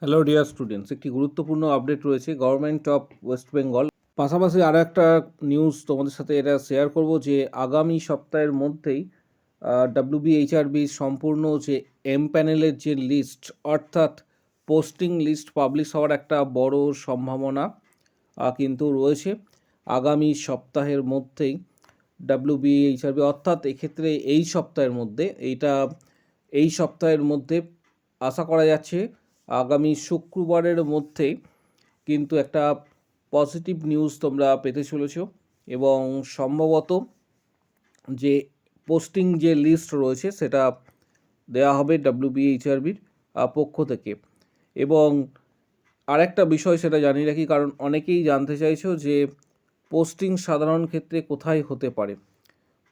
Hello dear students, একটি গুরুত্বপূর্ণ update রয়েছে গভর্নমেন্ট অফ ওয়েস্ট বেঙ্গল। পাশাপাশি আরও একটা নিউজ তোমাদের সাথে এটা শেয়ার করব যে আগামী সপ্তাহের মধ্যেই ডাব্লিউবিএইচআরবি সম্পূর্ণ যে এম প্যানেলের যে লিস্ট অর্থাৎ পোস্টিং লিস্ট পাবলিশ হওয়ার একটা বড় সম্ভাবনা কিন্তু রয়েছে আগামী সপ্তাহের মধ্যেই। ডাব্লিউবিএইচআরবি অর্থাৎ এক্ষেত্রে এই সপ্তাহের মধ্যে আশা করা যাচ্ছে আগামী শুক্রবারের মধ্যে কিন্তু একটা পজিটিভ নিউজ তোমরা পেতে চলেছ এবং সম্ভবত যে পোস্টিং যে লিস্ট রয়েছে সেটা দেওয়া হবে ডাব্লিউবিএইচআরবির পক্ষ থেকে। এবং আরেকটা বিষয় সেটা জানিয়ে রাখি, কারণ অনেকেই জানতে চাইছো যে পোস্টিং সাধারণ ক্ষেত্রে কোথায় হতে পারে।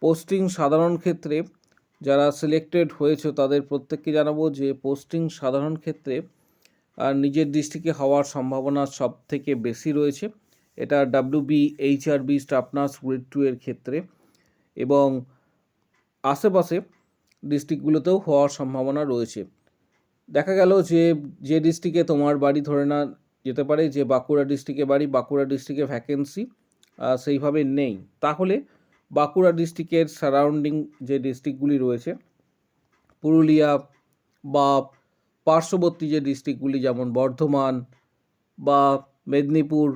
পোস্টিং সাধারণ ক্ষেত্রে যারা সিলেক্টেড হয়েছে তাদের প্রত্যেককে জানাবো যে পোস্টিং সাধারণ ক্ষেত্রে নিজের ডিস্ট্রিক্টে হওয়ার সম্ভাবনা সব থেকে বেশি রয়েছে। এটা ডাব্লিউবিএইচআরবি স্টাফ নার্স গ্রেড 2 এর ক্ষেত্রে, এবং আশেপাশে ডিস্ট্রিক্টগুলোতেও হওয়ার সম্ভাবনা রয়েছে। দেখা গেল যে ডিস্ট্রিক্টে তোমার বাড়ি, ধরে না যেতে পারে যে বাঁকুড়া ডিস্ট্রিক্টে বাড়ি, বাঁকুড়া ডিস্ট্রিক্টে ভ্যাকেন্সি সেইভাবে নেই, তাহলে বাঁকুড়া ডিস্ট্রিক্টের সারাউন্ডিং যে ডিস্ট্রিক্টগুলি রয়েছে, পুরুলিয়া বা পার্শ্ববর্তী যে ডিস্ট্রিক্টগুলি যেমন বর্ধমান বা মেদিনীপুর,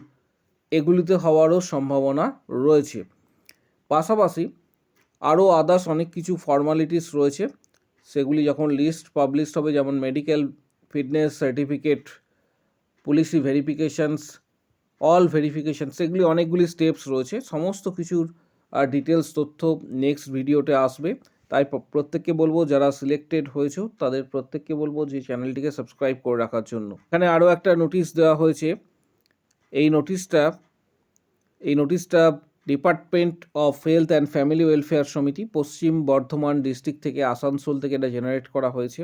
এগুলিতে হওয়ারও সম্ভাবনা রয়েছে। পাশাপাশি আরও আদার্স অনেক কিছু ফর্মালিটিস রয়েছে, সেগুলি যখন লিস্ট পাবলিশ হবে, যেমন মেডিকেল ফিটনেস সার্টিফিকেট, পুলিশি ভেরিফিকেশানস, অল ভেরিফিকেশান, সেগুলি অনেকগুলি স্টেপস রয়েছে। সমস্ত কিছুর ডিটেলস তথ্য নেক্সট ভিডিওতে আসবে। তাই প্রত্যেককে বলবো যারা সিলেক্টেড হয়েছে তাদের প্রত্যেককে বলবো যে চ্যানেলটিকে সাবস্ক্রাইব করে রাখার জন্য। এখানে আরও একটা নোটিশ দেওয়া হয়েছে। এই নোটিশটা department of health and family welfare সমিতি, পশ্চিম বর্ধমান ডিস্ট্রিক্ট থেকে, আসানসোল থেকে এটা জেনারেট করা হয়েছে।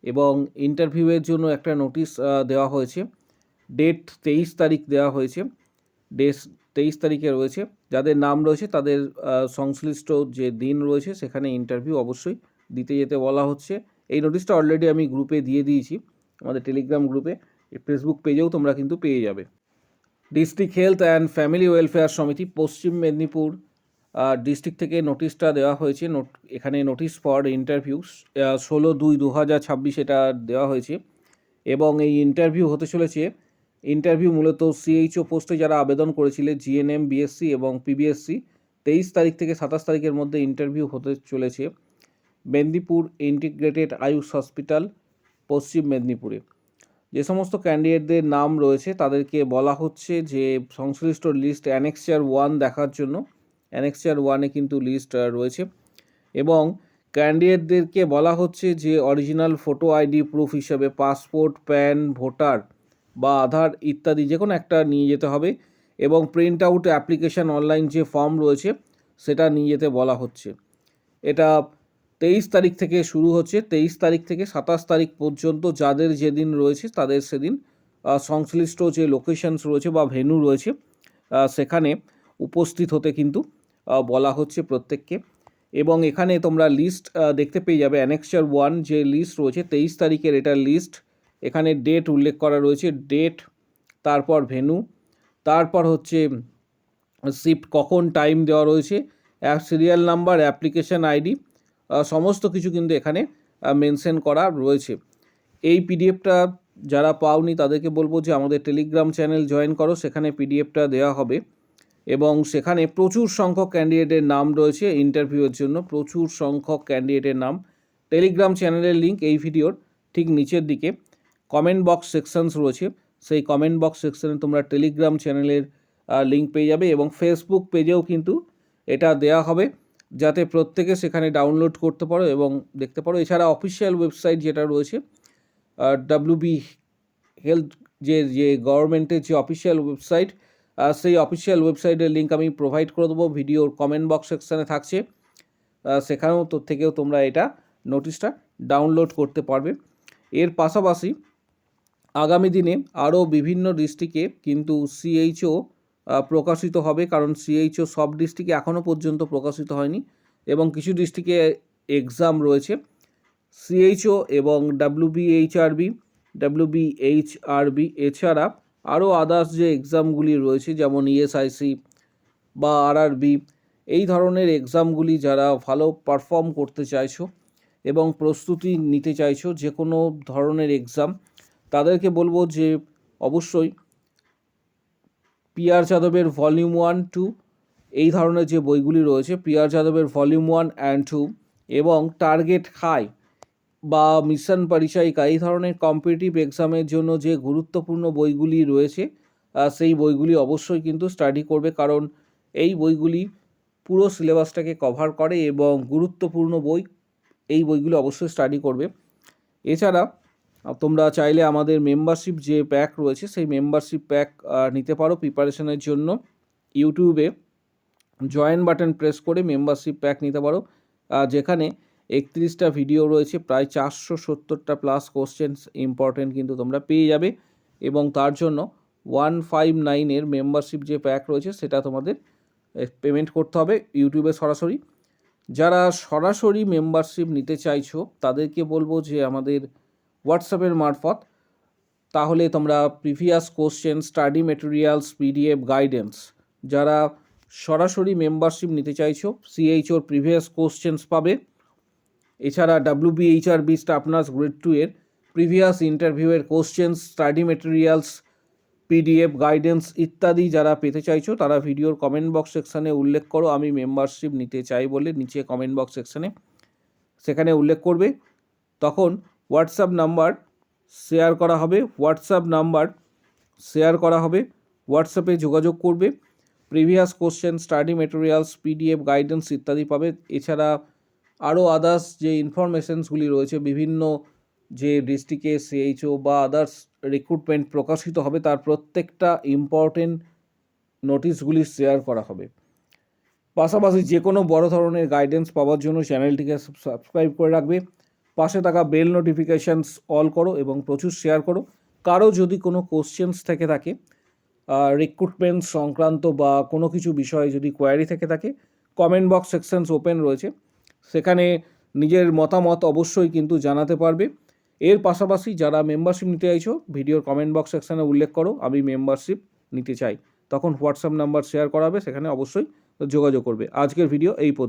এবং ইন্টারভিউয়ের জন্য একটা নোটিশ দেওয়া হয়েছে। ডেট 23 তারিখ দেওয়া হয়েছে। ডেট 23 তারিখে রয়েছে। যাদের নাম রয়েছে তাদের সংশ্লিষ্ট যে দিন রয়েছে সেখানে ইন্টারভিউ অবশ্যই দিতে যেতে বলা হচ্ছে। এই নোটিশটা অলরেডি আমি গ্রুপে দিয়ে দিয়েছি, আমাদের টেলিগ্রাম গ্রুপে, ফেসবুক পেজেও তোমরা কিন্তু পেয়ে যাবে। District health and family welfare সমিতি, পশ্চিম মেদিনীপুর ডিস্ট্রিক্ট থেকে নোটিশটা দেওয়া হয়েছে। এখানে নোটিশ ফর ইন্টারভিউ 16/2/2026 এটা দেওয়া হয়েছে। এবং এই ইন্টারভিউ হতে চলেছে, ইন্টারভিউ মূলত সিএইচও পোস্টে যারা আবেদন করেছিলেন, জিএনএম, বিএসসি এবং পিবিএসসি, 23 তারিখ থেকে 27 তারিখের মধ্যে ইন্টারভিউ হতে চলেছে মেদিনীপুর ইন্টিগ্রেটেড আয়ুষ হসপিটাল, পশ্চিম মেদিনীপুরে। যে সমস্ত ক্যান্ডিডেটদের নাম রয়েছে তাদেরকে বলা হচ্ছে যে সংশ্লিষ্ট লিস্ট অ্যানেক্সার 1 দেখার জন্য। অ্যানেক্সার 1-এ কিন্তু লিস্ট রয়েছে। এবং ক্যান্ডিডেটদেরকে বলা হচ্ছে যে অরিজিনাল ফটো আইডি প্রুফ হিসেবে পাসপোর্ট, প্যান, ভোটার বা আধার ইত্যাদি যে কোনো একটা নিয়ে যেতে হবে। এবং প্রিন্ট আউট অ্যাপ্লিকেশান অনলাইন যে ফর্ম রয়েছে সেটা নিয়ে যেতে বলা হচ্ছে। এটা 23 তারিখ থেকে শুরু হচ্ছে। 23 তারিখ থেকে 27 তারিখ পর্যন্ত যাদের যেদিন রয়েছে তাদের সেদিন সংশ্লিষ্ট যে লোকেশনস রয়েছে বা ভেন্যু রয়েছে সেখানে উপস্থিত হতে কিন্তু বলা হচ্ছে প্রত্যেককে। এবং এখানে তোমরা লিস্ট দেখতে পেয়ে যাবে। অ্যানেক্সার 1 যে লিস্ট রয়েছে 23 তারিখের, এটা লিস্ট। এখানে ডেট উল্লেখ করা রয়েছে, ডেট, তারপর ভেন্যু, তারপর হচ্ছে শিফট কখন টাইম দেওয়া রয়েছে, সিরিয়াল নাম্বার, অ্যাপ্লিকেশান আইডি, সমস্ত কিছু কিন্তু এখানে মেনশন করা রয়েছে। এই পিডিএফটা যারা পাওনি তাদেরকে বলবো যে আমাদের টেলিগ্রাম চ্যানেল জয়েন করো, সেখানে পিডিএফটা দেওয়া হবে। এবং সেখানে প্রচুর সংখ্যক ক্যান্ডিডেটের নাম রয়েছে ইন্টারভিউয়ের জন্য, প্রচুর সংখ্যক ক্যান্ডিডেটের নাম। টেলিগ্রাম চ্যানেলের লিঙ্ক এই ভিডিওর ঠিক নিচের দিকে কমেন্ট বক্স সেকশনস রয়েছে, সেই কমেন্ট বক্স সেকশনে তোমরা টেলিগ্রাম চ্যানেলের লিঙ্ক পেয়ে যাবে। এবং ফেসবুক পেজেও কিন্তু এটা দেওয়া হবে যাতে প্রত্যেকে সেখানে ডাউনলোড করতে পারো এবং দেখতে পারো। এছাড়া অফিসিয়াল ওয়েবসাইট যেটা রয়েছে ডাব্লিউবি হেলথ, যে গভর্নমেন্টের যে অফিসিয়াল ওয়েবসাইট, সেই অফিসিয়াল ওয়েবসাইটের লিঙ্ক আমি প্রোভাইড করে দেবো, ভিডিওর কমেন্ট বক্স সেকশানে থাকছে। সেখানেও থেকেও তোমরা এটা নোটিশটা ডাউনলোড করতে পারবে। এর পাশাপাশি আগামী দিনে আরও বিভিন্ন ডিস্ট্রিক্টে কিন্তু সিএইচও প্রকাশিত হবে, কারণ সিএইচও সব ডিস্ট্রিক্টে এখনও পর্যন্ত প্রকাশিত হয়নি এবং কিছু ডিস্ট্রিক্টে এক্সাম রয়েছে। সিএইচও এবং ডাব্লিউবিএইচআরবি WBHRB, এছাড়া আরও আদার্স যে এক্সামগুলি রয়েছে যেমন ESIC বা RRB, এই ধরনের এক্সামগুলি যারা ভালো পারফর্ম করতে চাইছো এবং প্রস্তুতি নিতে চাইছো যে কোনো ধরনের এক্সাম, তাদেরকে বলবো যে অবশ্যই PR যাদবের ভলিউম 1-2 এই ধরনের যে বইগুলি রয়েছে, PR যাদবের ভলিউম 1 অ্যান্ড 2 এবং টার্গেট হাই বা মিশন পরিচায়িকা, এই ধরনের কম্পিটিটিভ এক্সামের জন্য যে গুরুত্বপূর্ণ বইগুলি রয়েছে সেই বইগুলি অবশ্যই কিন্তু স্টাডি করবে, কারণ এই বইগুলি পুরো সিলেবাসটাকে কভার করে এবং গুরুত্বপূর্ণ বই, এই বইগুলি অবশ্যই স্টাডি করবে। এছাড়া তোমরা চাইলে আমাদের মেম্বারশিপ যে প্যাক রয়েছে সেই মেম্বারশিপ প্যাক নিতে পারো প্রিপারেশনের জন্য। ইউটিউবে জয়েন বাটন প্রেস করে মেম্বারশিপ প্যাক নিতে পারো, যেখানে 31টা ভিডিও রয়েছে, প্রায় 470টা প্লাস কোশ্চেন্স ইম্পর্টেন্ট কিন্তু তোমরা পেয়ে যাবে। এবং তার জন্য 159-এর মেম্বারশিপ যে প্যাক রয়েছে সেটা তোমাদের পেমেন্ট করতে হবে ইউটিউবে সরাসরি। যারা সরাসরি মেম্বারশিপ নিতে চাইছো তাদেরকে বলবো যে আমাদের হোয়াটসঅ্যাপের মারফত, তাহলে তোমরা previous question, study materials, PDF guidance, যারা সরাসরি মেম্বারশিপ নিতে চাইছো CHOর প্রিভিয়াস কোশ্চেন্স পাবে। এছাড়া WBHRB স্টাফ নার্স গ্রেড 2 এর প্রিভিয়াস ইন্টারভিউয়ের questions, study materials, PDF guidance ইত্যাদি যারা পেতে চাইছো তারা ভিডিওর কমেন্ট বক্স সেকশানে উল্লেখ করো আমি মেম্বারশিপ নিতে চাই বলে, নিচে কমেন্ট বক্স সেকশানে সেখানে উল্লেখ করবে। তখন হোয়াটসঅ্যাপ নাম্বার শেয়ার করা হবে, হোয়াটসঅ্যাপে যোগাযোগ করবে, previous question, study materials, PDF guidance ইত্যাদি পাবে। এছাড়া আরও আদার্স যে ইনফরমেশনসগুলি রয়েছে, বিভিন্ন যে ডিস্ট্রিক্টে CHO বা আদার্স রিক্রুটমেন্ট প্রকাশিত হবে তার প্রত্যেকটা ইম্পর্টেন্ট নোটিশগুলি শেয়ার করা হবে। পাশাপাশি যে কোনো বড় ধরনের গাইডেন্স পাওয়ার জন্য চ্যানেলটিকে সাবস্ক্রাইব করে রাখবে, পাশে থাকা বেল নোটিফিকেশানস অল করো এবং প্রচুর শেয়ার করো। কারো যদি কোনো কোশ্চেন্স থেকে থাকে রিক্রুটমেন্ট সংক্রান্ত বা কোনো কিছু বিষয়ে যদি কোয়ারি থেকে থাকে, কমেন্ট বক্স সেকশনস ওপেন রয়েছে, সেখানে নিজের মতামত অবশ্যই কিন্তু জানাতে পারবে। এর পাশাপাশি যারা মেম্বারশিপ নিতে চাইছো ভিডিওর কমেন্ট বক্স সেকশানে উল্লেখ করো আমি মেম্বারশিপ নিতে চাই, তখন হোয়াটসঅ্যাপ নাম্বার শেয়ার করা হবে, সেখানে অবশ্যই যোগাযোগ করবে। আজকের ভিডিও এই পর্যন্ত।